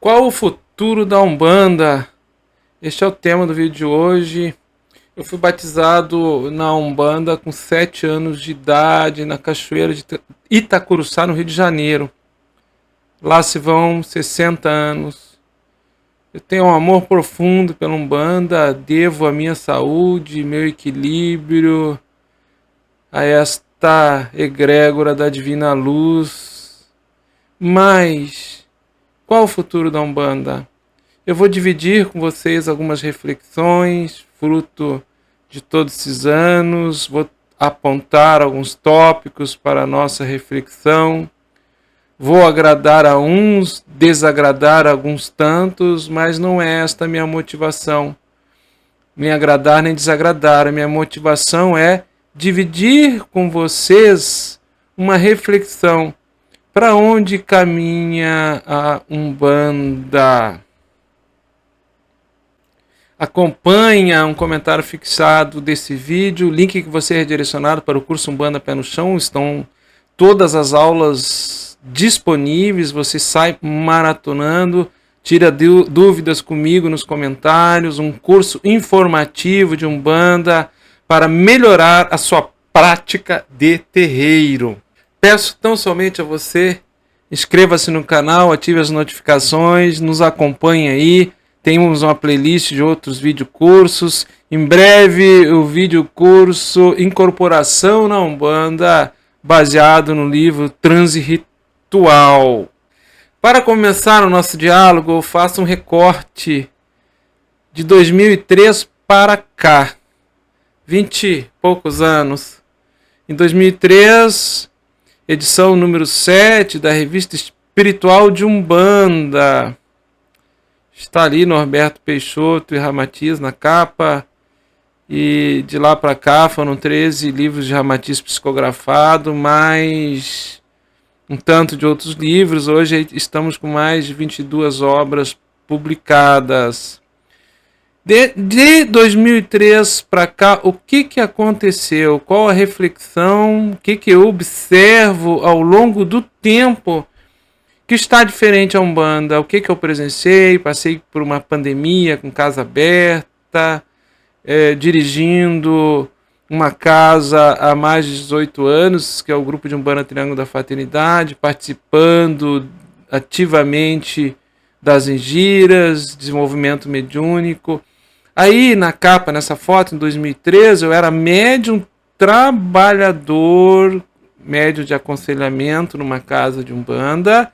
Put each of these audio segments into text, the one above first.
Qual o futuro da Umbanda? Este é o tema do vídeo de hoje. Eu fui batizado na Umbanda com 7 anos de idade, na Cachoeira de Itacuruçá, no Rio de Janeiro. Lá se vão 60 anos. Eu tenho um amor profundo pela Umbanda, devo a minha saúde, meu equilíbrio a esta egrégora da divina luz. Mas qual o futuro da Umbanda? Eu vou dividir com vocês algumas reflexões, fruto de todos esses anos, vou apontar alguns tópicos para a nossa reflexão, vou agradar a uns, desagradar a alguns tantos, mas não é esta a minha motivação, nem agradar nem desagradar. A minha motivação é dividir com vocês uma reflexão. Para onde caminha a Umbanda? Acompanha um comentário fixado desse vídeo, o link que você é redirecionado para o curso Umbanda Pé no Chão, estão todas as aulas disponíveis, você sai maratonando, tira dúvidas comigo nos comentários, um curso informativo de Umbanda para melhorar a sua prática de terreiro. Peço tão somente a você, inscreva-se no canal, ative as notificações, nos acompanhe aí. Temos uma playlist de outros videocursos. Em breve, o videocurso Incorporação na Umbanda, baseado no livro Transe Ritual. Para começar o nosso diálogo, eu faço um recorte de 2003 para cá. 20 e poucos anos. Em 2003, edição número 7 da Revista Espiritual de Umbanda. Está ali Norberto Peixoto e Ramatiz na capa. E de lá para cá foram 13 livros de Ramatiz psicografado, mais um tanto de outros livros. Hoje estamos com mais de 22 obras publicadas. De 2003 para cá, o que aconteceu? Qual a reflexão? O que eu observo ao longo do tempo que está diferente a Umbanda? O que eu presenciei? Passei por uma pandemia com casa aberta, dirigindo uma casa há mais de 18 anos, que é o grupo de Umbanda Triângulo da Fraternidade, participando ativamente das engiras, desenvolvimento mediúnico. Aí na capa, nessa foto, em 2013, eu era médium trabalhador, médium de aconselhamento numa casa de Umbanda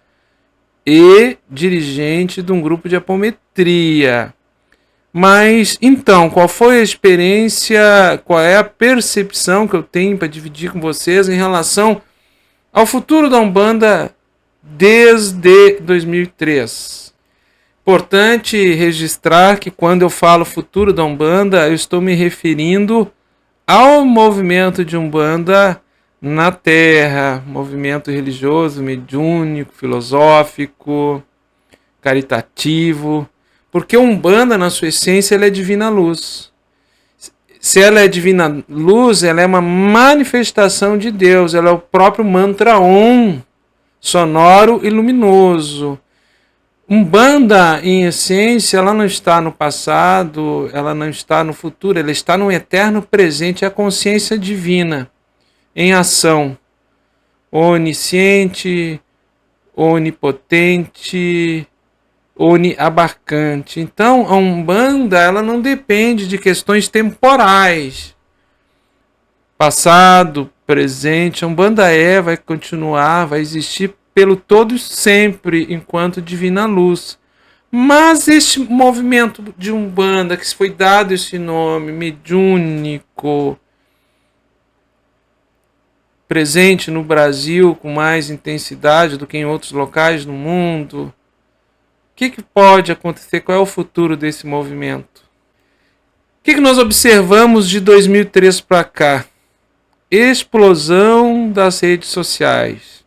e dirigente de um grupo de apometria. Mas, então, qual foi a experiência, qual é a percepção que eu tenho para dividir com vocês em relação ao futuro da Umbanda desde 2003? Importante registrar que quando eu falo futuro da Umbanda, eu estou me referindo ao movimento de Umbanda na Terra, movimento religioso, mediúnico, filosófico, caritativo, porque Umbanda, na sua essência, ela é divina luz. Se ela é divina luz, ela é uma manifestação de Deus, ela é o próprio mantra Om, sonoro e luminoso. Umbanda, em essência, ela não está no passado, ela não está no futuro, ela está no eterno presente, a consciência divina em ação, onisciente, onipotente, oniabarcante. Então, a Umbanda, ela não depende de questões temporais, passado, presente. A Umbanda vai continuar, vai existir pelo todo sempre, enquanto divina luz. Mas este movimento de Umbanda, que foi dado esse nome mediúnico, presente no Brasil com mais intensidade do que em outros locais no mundo, o que pode acontecer? Qual é o futuro desse movimento? O que nós observamos de 2003 para cá? Explosão das redes sociais.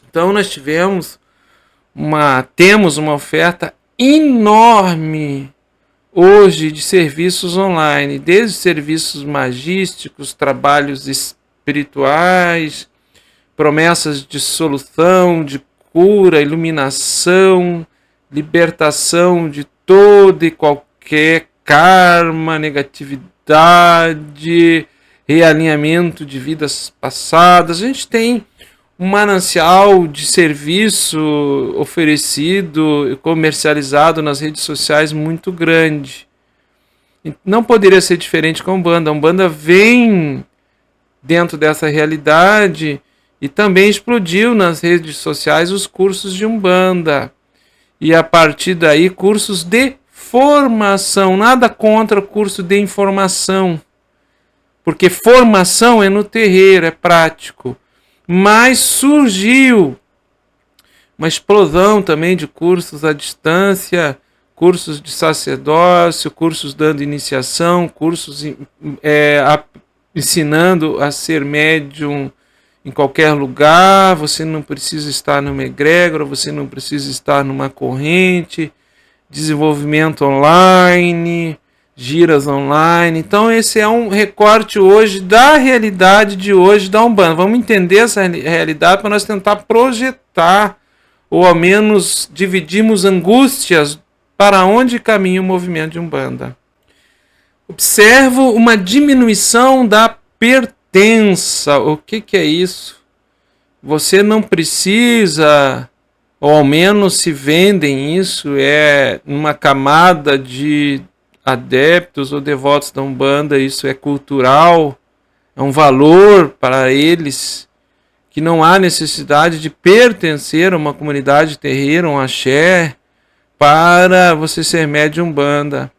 Então nós temos uma oferta enorme hoje de serviços online, desde serviços magísticos, trabalhos espirituais, promessas de solução, de cura, iluminação, libertação de toda e qualquer karma, negatividade, realinhamento de vidas passadas. A gente tem um manancial de serviço oferecido e comercializado nas redes sociais muito grande. Não poderia ser diferente com a Umbanda. A Umbanda vem dentro dessa realidade e também explodiu nas redes sociais os cursos de Umbanda. E a partir daí, cursos de formação. Nada contra curso de informação, porque formação é no terreiro, é prático. Mas surgiu uma explosão também de cursos à distância, cursos de sacerdócio, cursos dando iniciação, cursos ensinando a ser médium em qualquer lugar. Você não precisa estar numa egrégora, você não precisa estar numa corrente, desenvolvimento online, giras online. Então esse é um recorte hoje da realidade de hoje da Umbanda. Vamos entender essa realidade para nós tentar projetar, ou ao menos dividirmos angústias para onde caminha o movimento de Umbanda. Observo uma diminuição da pertença. O que é isso? Você não precisa, ou ao menos se vendem isso, numa camada de adeptos ou devotos da Umbanda, isso é cultural, é um valor para eles, que não há necessidade de pertencer a uma comunidade terreira, um axé, para você ser médium Umbanda.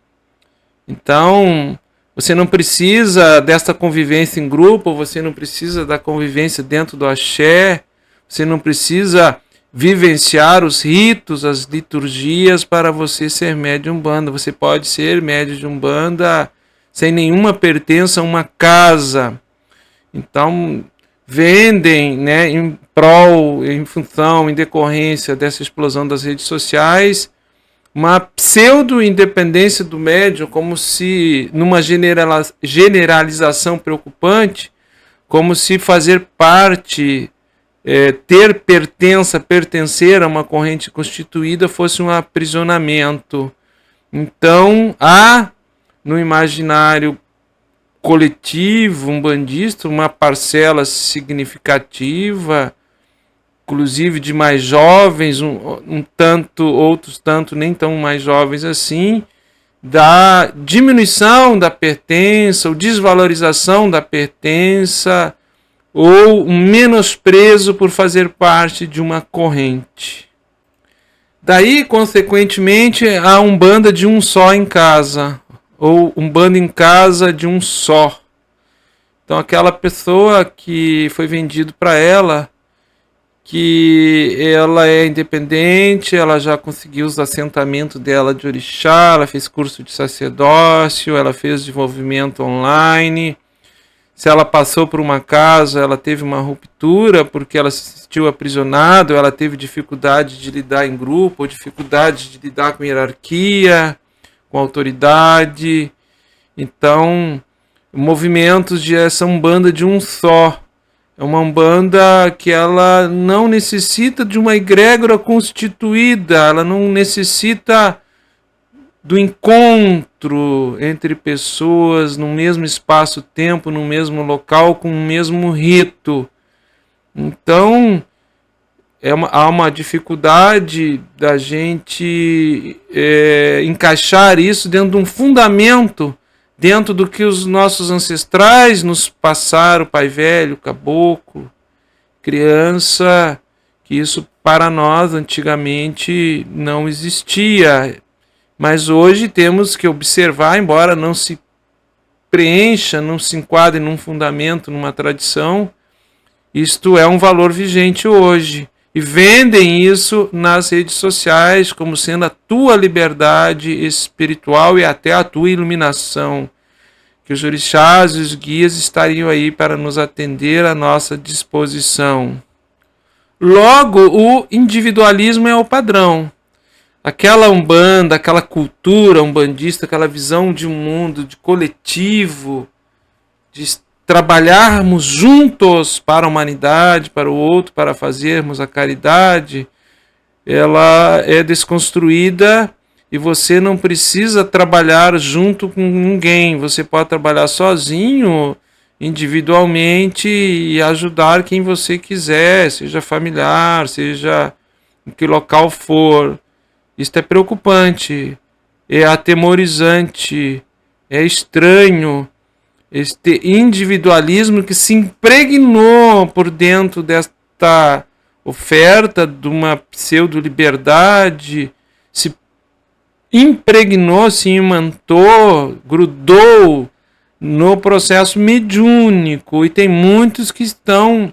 Então, você não precisa desta convivência em grupo, você não precisa da convivência dentro do axé, você não precisa vivenciar os ritos, as liturgias para você ser médium Umbanda. Você pode ser médium de Umbanda sem nenhuma pertença a uma casa. Então, vendem, né, em prol, em função, em decorrência dessa explosão das redes sociais, uma pseudo-independência do médium, como se, numa generalização preocupante, como se fazer parte, ter pertença, pertencer a uma corrente constituída fosse um aprisionamento. Então, há no imaginário coletivo, umbandista, uma parcela significativa, inclusive de mais jovens, um tanto, outros tanto nem tão mais jovens assim, da diminuição da pertença, ou desvalorização da pertença, ou um menosprezo por fazer parte de uma corrente. Daí, consequentemente, a Umbanda de um só em casa, ou Umbanda em casa de um só. Então, aquela pessoa que foi vendido para ela, que ela é independente, ela já conseguiu os assentamentos dela de orixá, ela fez curso de sacerdócio, ela fez desenvolvimento online. Se ela passou por uma casa, ela teve uma ruptura porque ela se sentiu aprisionada, ela teve dificuldade de lidar em grupo, ou dificuldade de lidar com hierarquia, com autoridade. Então, movimentos de essa Umbanda de um só. É uma Umbanda que ela não necessita de uma egrégora constituída, ela não necessita do encontro entre pessoas no mesmo espaço-tempo, no mesmo local, com o mesmo rito. Então, há uma dificuldade da gente encaixar isso dentro de um fundamento, dentro do que os nossos ancestrais nos passaram, pai velho, caboclo, criança, que isso para nós antigamente não existia. Mas hoje temos que observar, embora não se preencha, não se enquadre num fundamento, numa tradição, isto é um valor vigente hoje. E vendem isso nas redes sociais como sendo a tua liberdade espiritual e até a tua iluminação. Que os orixás e os guias estariam aí para nos atender à nossa disposição. Logo, o individualismo é o padrão. Aquela Umbanda, aquela cultura umbandista, aquela visão de um mundo, de coletivo, de trabalharmos juntos para a humanidade, para o outro, para fazermos a caridade, ela é desconstruída e você não precisa trabalhar junto com ninguém. Você pode trabalhar sozinho, individualmente, e ajudar quem você quiser, seja familiar, seja em que local for. Isso é preocupante, é atemorizante, é estranho. Este individualismo que se impregnou por dentro desta oferta de uma pseudo-liberdade, se impregnou, se imantou, grudou no processo mediúnico, e tem muitos que estão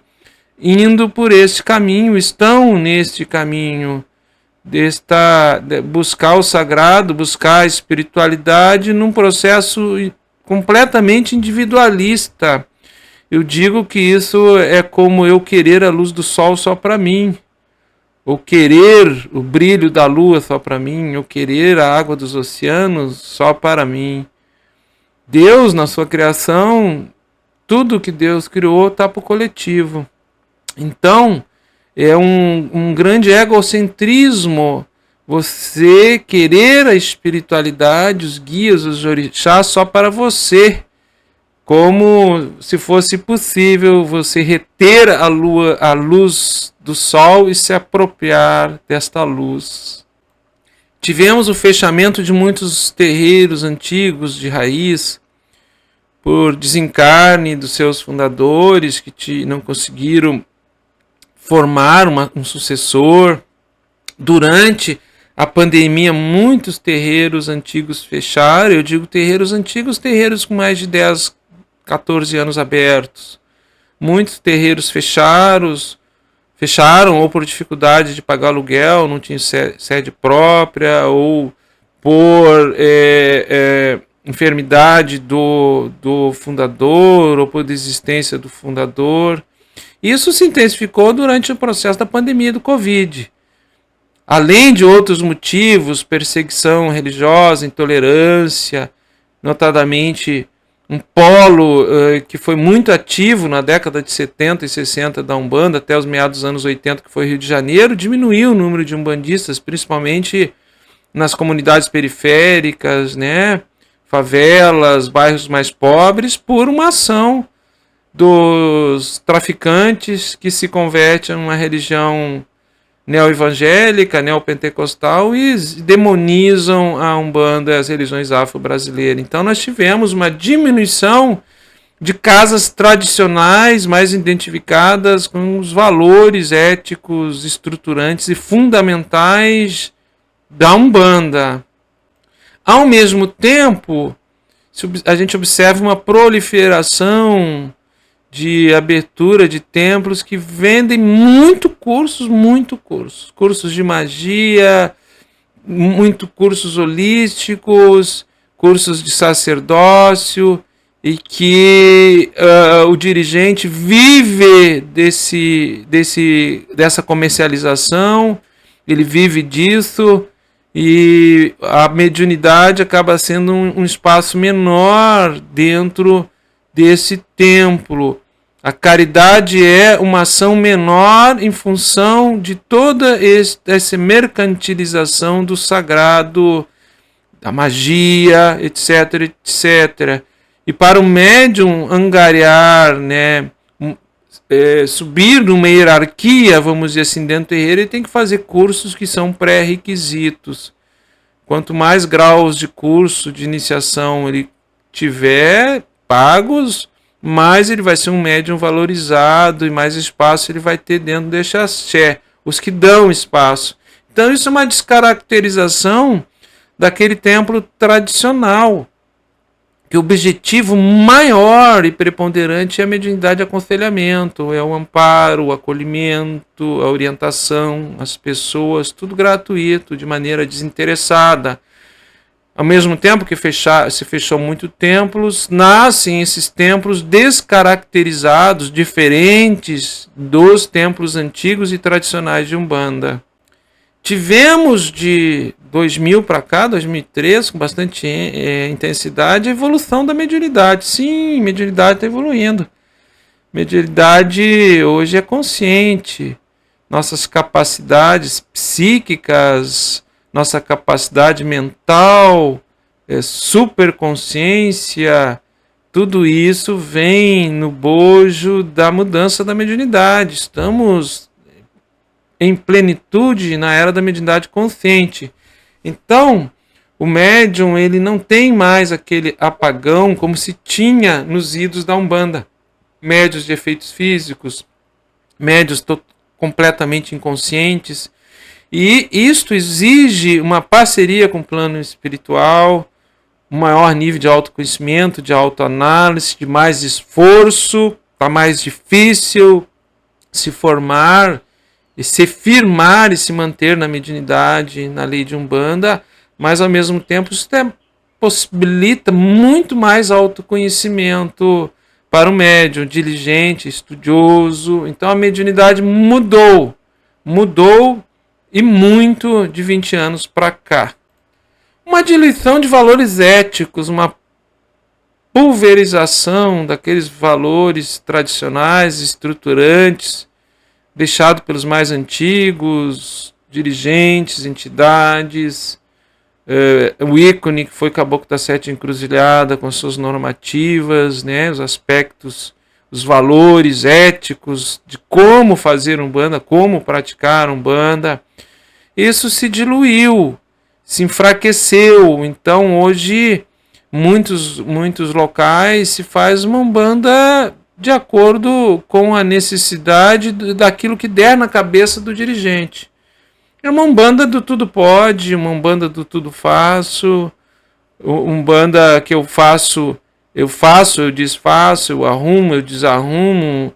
indo por este caminho, estão neste caminho de buscar o sagrado, buscar a espiritualidade num processo completamente individualista. Eu digo que isso é como eu querer a luz do sol só para mim, ou querer o brilho da lua só para mim, ou querer a água dos oceanos só para mim. Deus, na sua criação, tudo que Deus criou está para o coletivo. Então, é um grande egocentrismo você querer a espiritualidade, os guias, os orixás só para você, como se fosse possível você reter a luz do sol e se apropriar desta luz. Tivemos o fechamento de muitos terreiros antigos de raiz por desencarne dos seus fundadores que não conseguiram formar um sucessor. Durante a pandemia, muitos terreiros antigos fecharam. Eu digo terreiros antigos, terreiros com mais de 10, 14 anos abertos. Muitos terreiros fecharam ou por dificuldade de pagar aluguel, não tinha sede própria, ou por enfermidade do fundador, ou por desistência do fundador. Isso se intensificou durante o processo da pandemia do Covid. Além de outros motivos, perseguição religiosa, intolerância, notadamente um polo que foi muito ativo na década de 70 e 60 da Umbanda, até os meados dos anos 80, que foi Rio de Janeiro, diminuiu o número de umbandistas, principalmente nas comunidades periféricas, né, favelas, bairros mais pobres, por uma ação dos traficantes que se convertem a uma religião neo-evangélica, neopentecostal, e demonizam a Umbanda e as religiões afro-brasileiras. Então nós tivemos uma diminuição de casas tradicionais mais identificadas com os valores éticos estruturantes e fundamentais da Umbanda. Ao mesmo tempo, a gente observa uma proliferação de abertura de templos que vendem cursos de magia, muito cursos holísticos, cursos de sacerdócio, e que o dirigente vive dessa comercialização, ele vive disso, e a mediunidade acaba sendo um espaço menor dentro desse templo. A caridade é uma ação menor em função de toda essa mercantilização do sagrado, da magia, etc, etc. E para o médium angariar, né, subir numa hierarquia, vamos dizer assim, dentro do terreiro, ele tem que fazer cursos que são pré-requisitos. Quanto mais graus de curso de iniciação ele tiver pagos, mais ele vai ser um médium valorizado e mais espaço ele vai ter dentro desse axé, os que dão espaço. Então isso é uma descaracterização daquele templo tradicional, que o objetivo maior e preponderante é a mediunidade e aconselhamento, é o amparo, o acolhimento, a orientação, as pessoas, tudo gratuito, de maneira desinteressada. Ao mesmo tempo que se fechou muitos templos, nascem esses templos descaracterizados, diferentes dos templos antigos e tradicionais de Umbanda. Tivemos de 2000 para cá, 2003, com bastante intensidade, a evolução da mediunidade. Sim, a mediunidade está evoluindo. Mediunidade hoje é consciente. Nossas capacidades psíquicas, nossa capacidade mental, superconsciência, tudo isso vem no bojo da mudança da mediunidade. Estamos em plenitude na era da mediunidade consciente. Então, o médium ele não tem mais aquele apagão como se tinha nos idos da Umbanda. Médios de efeitos físicos, médios completamente inconscientes. E isto exige uma parceria com o plano espiritual, um maior nível de autoconhecimento, de autoanálise, de mais esforço. Está mais difícil se formar, e se firmar e se manter na mediunidade, na lei de Umbanda, mas ao mesmo tempo isso possibilita muito mais autoconhecimento para o médium, diligente, estudioso. Então a mediunidade mudou e muito de 20 anos para cá. Uma diluição de valores éticos, uma pulverização daqueles valores tradicionais, estruturantes, deixado pelos mais antigos, dirigentes, entidades, o ícone que foi Caboclo da Sete Encruzilhada com suas normativas, né, os aspectos, os valores éticos de como fazer Umbanda, como praticar Umbanda. Isso se diluiu, se enfraqueceu. Então hoje muitos locais se faz uma Umbanda de acordo com a necessidade daquilo que der na cabeça do dirigente. É uma Umbanda do tudo pode, uma Umbanda do tudo faço, Umbanda que eu faço, eu desfaço, eu arrumo, eu desarrumo,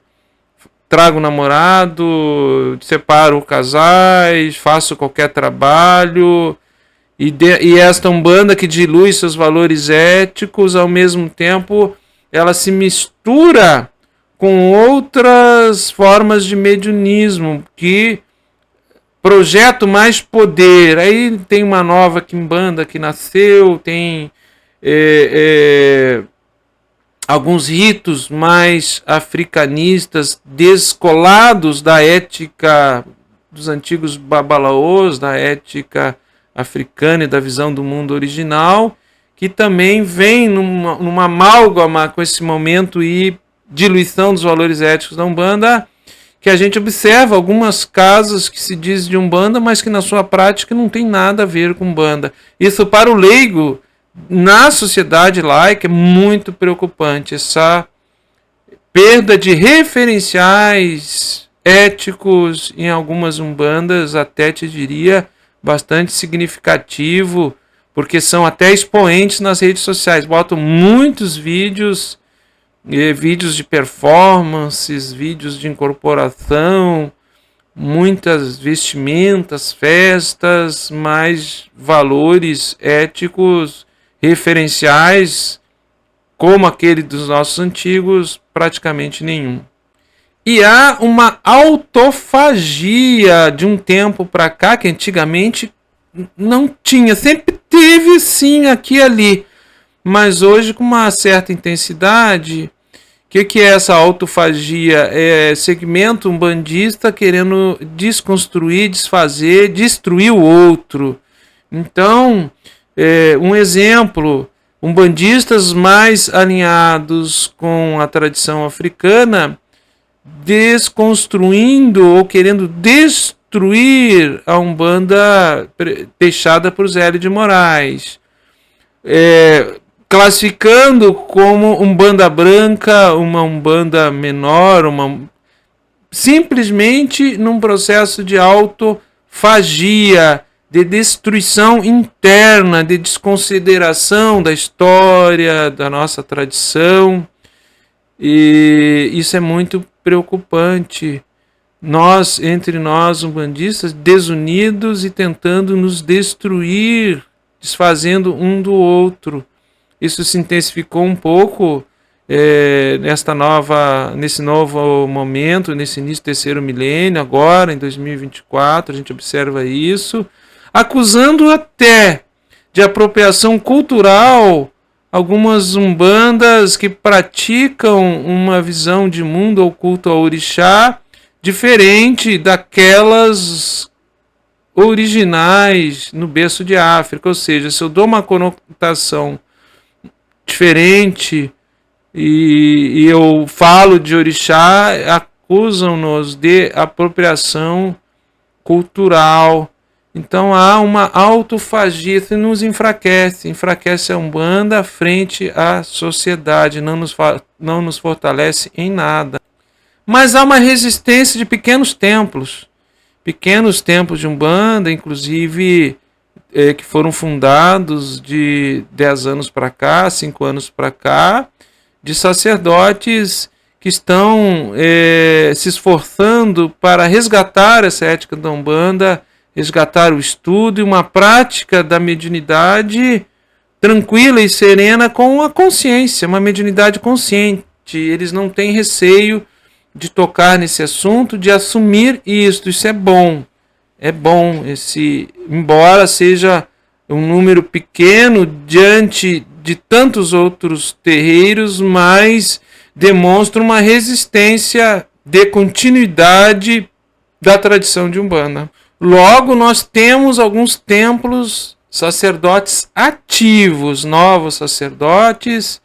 trago namorado, separo casais, faço qualquer trabalho. E esta Umbanda que dilui seus valores éticos, ao mesmo tempo ela se mistura com outras formas de mediunismo que projetam mais poder. Aí tem uma nova quimbanda que nasceu, tem alguns ritos mais africanistas, descolados da ética dos antigos babalaôs, da ética africana e da visão do mundo original, que também vem numa amálgama com esse momento e diluição dos valores éticos da Umbanda, que a gente observa algumas casas que se diz de Umbanda, mas que na sua prática não tem nada a ver com Umbanda. Isso para o leigo, na sociedade laica, é muito preocupante. Essa perda de referenciais éticos em algumas Umbandas, até te diria, bastante significativo, porque são até expoentes nas redes sociais, botam muitos vídeos de performances, vídeos de incorporação, muitas vestimentas, festas, mas valores éticos referenciais, como aquele dos nossos antigos, praticamente nenhum. E há uma autofagia de um tempo para cá, que antigamente não tinha, sempre teve sim aqui e ali, mas hoje com uma certa intensidade. O que é essa autofagia? É segmento umbandista querendo desconstruir, desfazer, destruir o outro. Então, um exemplo, umbandistas mais alinhados com a tradição africana, desconstruindo ou querendo destruir a Umbanda deixada por Zélio de Moraes, classificando como Umbanda branca, uma Umbanda menor, simplesmente num processo de autofagia, de destruição interna, de desconsideração da história, da nossa tradição. E isso é muito preocupante. Entre nós umbandistas, desunidos e tentando nos destruir, desfazendo um do outro. Isso se intensificou um pouco nesse novo momento, nesse início do terceiro milênio, agora em 2024, a gente observa isso, acusando até de apropriação cultural algumas umbandas que praticam uma visão de mundo ou culto ao orixá diferente daquelas originais no berço de África. Ou seja, se eu dou uma conotação diferente e eu falo de orixá, acusam-nos de apropriação cultural. Então há uma autofagia, isso nos enfraquece a Umbanda frente à sociedade, não nos fortalece em nada. Mas há uma resistência de pequenos templos de Umbanda, inclusive que foram fundados de 10 anos para cá, 5 anos para cá, de sacerdotes que estão se esforçando para resgatar essa ética da Umbanda, resgatar o estudo e uma prática da mediunidade tranquila e serena com a consciência, uma mediunidade consciente. Eles não têm receio de tocar nesse assunto, de assumir isso. Isso é bom. É bom, embora seja um número pequeno diante de tantos outros terreiros, mas demonstra uma resistência de continuidade da tradição de Umbanda. Logo, nós temos alguns templos, sacerdotes ativos, novos sacerdotes,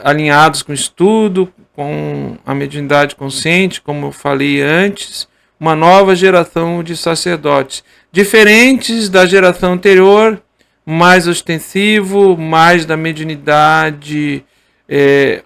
alinhados com o estudo, com a mediunidade consciente, como eu falei antes, uma nova geração de sacerdotes, diferentes da geração anterior, mais ostensivo, mais da mediunidade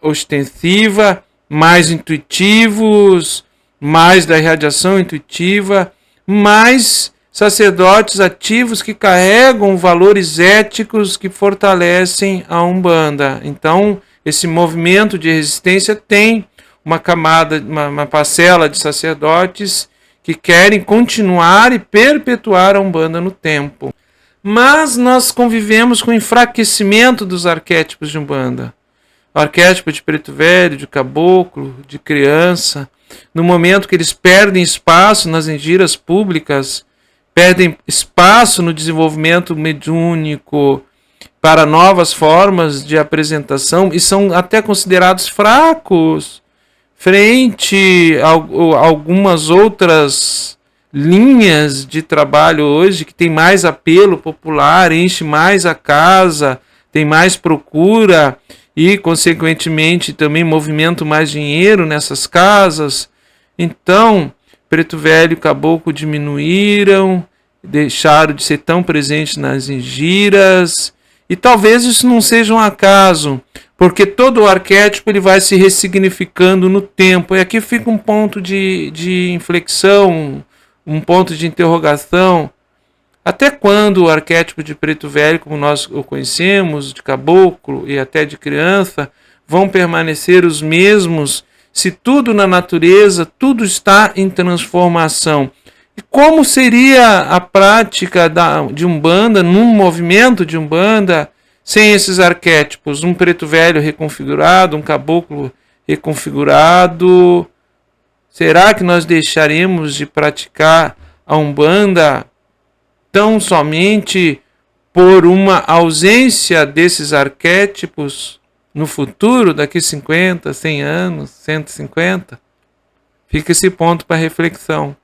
ostensiva, mais intuitivos, mais da irradiação intuitiva, mais sacerdotes ativos que carregam valores éticos que fortalecem a Umbanda. Então, esse movimento de resistência tem uma camada, uma parcela de sacerdotes que querem continuar e perpetuar a Umbanda no tempo. Mas nós convivemos com o enfraquecimento dos arquétipos de Umbanda. O arquétipo de preto velho, de caboclo, de criança, no momento que eles perdem espaço nas engiras públicas, perdem espaço no desenvolvimento mediúnico para novas formas de apresentação e são até considerados fracos frente a algumas outras linhas de trabalho hoje que tem mais apelo popular, enche mais a casa, tem mais procura e, consequentemente, também movimento mais dinheiro nessas casas. Então, preto velho e caboclo diminuíram, deixaram de ser tão presentes nas engiras. E talvez isso não seja um acaso, porque todo o arquétipo ele vai se ressignificando no tempo. E aqui fica um ponto de inflexão, um ponto de interrogação. Até quando o arquétipo de preto velho, como nós o conhecemos, de caboclo e até de criança, vão permanecer os mesmos se tudo na natureza, tudo está em transformação? E como seria a prática de Umbanda, num movimento de Umbanda, sem esses arquétipos? Um preto velho reconfigurado, um caboclo reconfigurado. Será que nós deixaremos de praticar a Umbanda tão somente por uma ausência desses arquétipos no futuro, daqui 50, 100 anos, 150? Fica esse ponto para reflexão.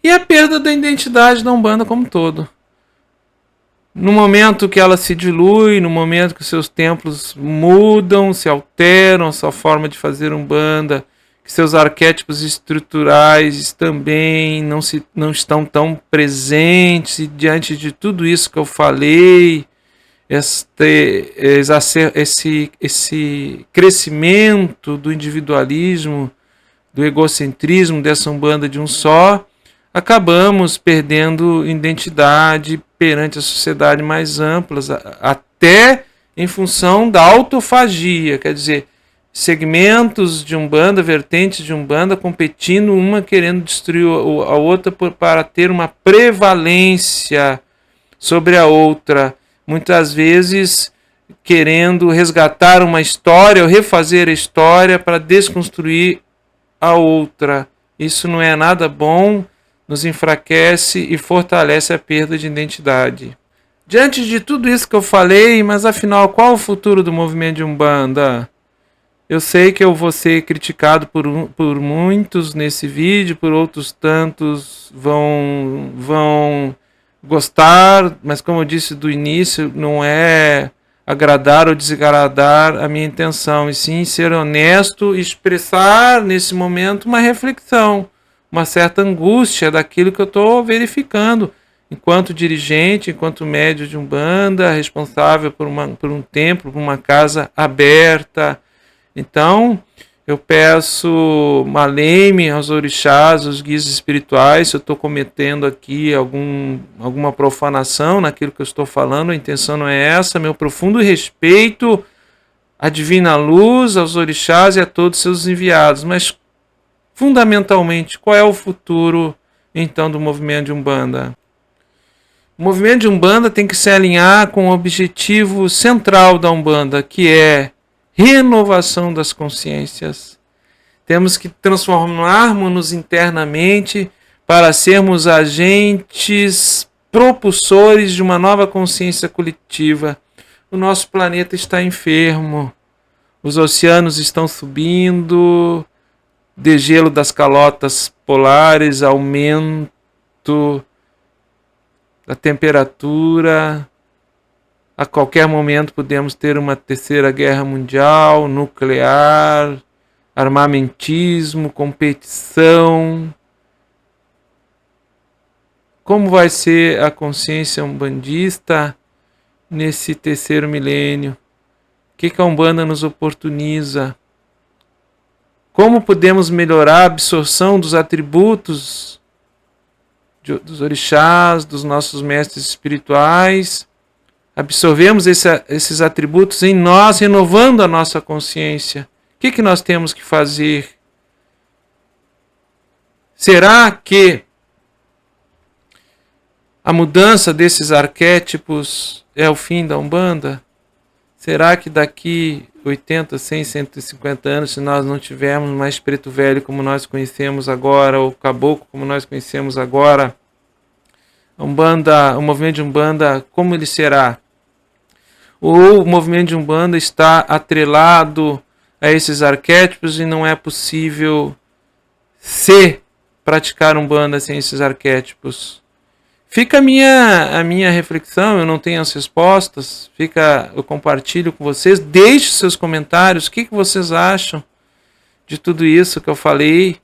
E a perda da identidade da Umbanda como um todo. No momento que ela se dilui, no momento que seus templos mudam, se alteram, sua forma de fazer Umbanda, que seus arquétipos estruturais também não estão tão presentes, e diante de tudo isso que eu falei, esse crescimento do individualismo, do egocentrismo dessa Umbanda de um só, acabamos perdendo identidade perante a sociedade mais ampla, até em função da autofagia, quer dizer, segmentos de Umbanda, vertentes de Umbanda competindo, uma querendo destruir a outra para ter uma prevalência sobre a outra, muitas vezes querendo resgatar uma história ou refazer a história para desconstruir a outra. Isso não é nada bom, nos enfraquece e fortalece a perda de identidade. Diante de tudo isso que eu falei, mas afinal, qual o futuro do movimento de Umbanda? Eu sei que eu vou ser criticado por muitos nesse vídeo, por outros tantos vão gostar, mas como eu disse do início, não é agradar ou desagradar a minha intenção, e sim ser honesto e expressar nesse momento uma reflexão, uma certa angústia daquilo que eu estou verificando enquanto dirigente, enquanto médio de Umbanda, responsável por um templo, por uma casa aberta. Então, eu peço maleme aos orixás, aos guias espirituais, se eu estou cometendo aqui alguma profanação naquilo que eu estou falando, a intenção não é essa, meu profundo respeito à divina luz, aos orixás e a todos seus enviados, mas fundamentalmente, qual é o futuro então do movimento de Umbanda? O movimento de Umbanda tem que se alinhar com o objetivo central da Umbanda, que é renovação das consciências. Temos que transformarmos-nos internamente para sermos agentes propulsores de uma nova consciência coletiva. O nosso planeta está enfermo, os oceanos estão subindo, degelo das calotas polares, aumento da temperatura. A qualquer momento podemos ter uma terceira guerra mundial, nuclear, armamentismo, competição. Como vai ser a consciência umbandista nesse terceiro milênio? O que a Umbanda nos oportuniza? Como podemos melhorar a absorção dos atributos dos orixás, dos nossos mestres espirituais? Absorvemos esses atributos em nós, renovando a nossa consciência. O que nós temos que fazer? Será que a mudança desses arquétipos é o fim da Umbanda? Será que daqui 80, 100, 150 anos, se nós não tivermos mais preto velho como nós conhecemos agora, ou caboclo como nós conhecemos agora, o movimento de Umbanda, como ele será? Ou o movimento de Umbanda está atrelado a esses arquétipos e não é possível praticar Umbanda sem esses arquétipos? Fica a minha reflexão, eu não tenho as respostas, eu compartilho com vocês, deixe seus comentários, o que vocês acham de tudo isso que eu falei,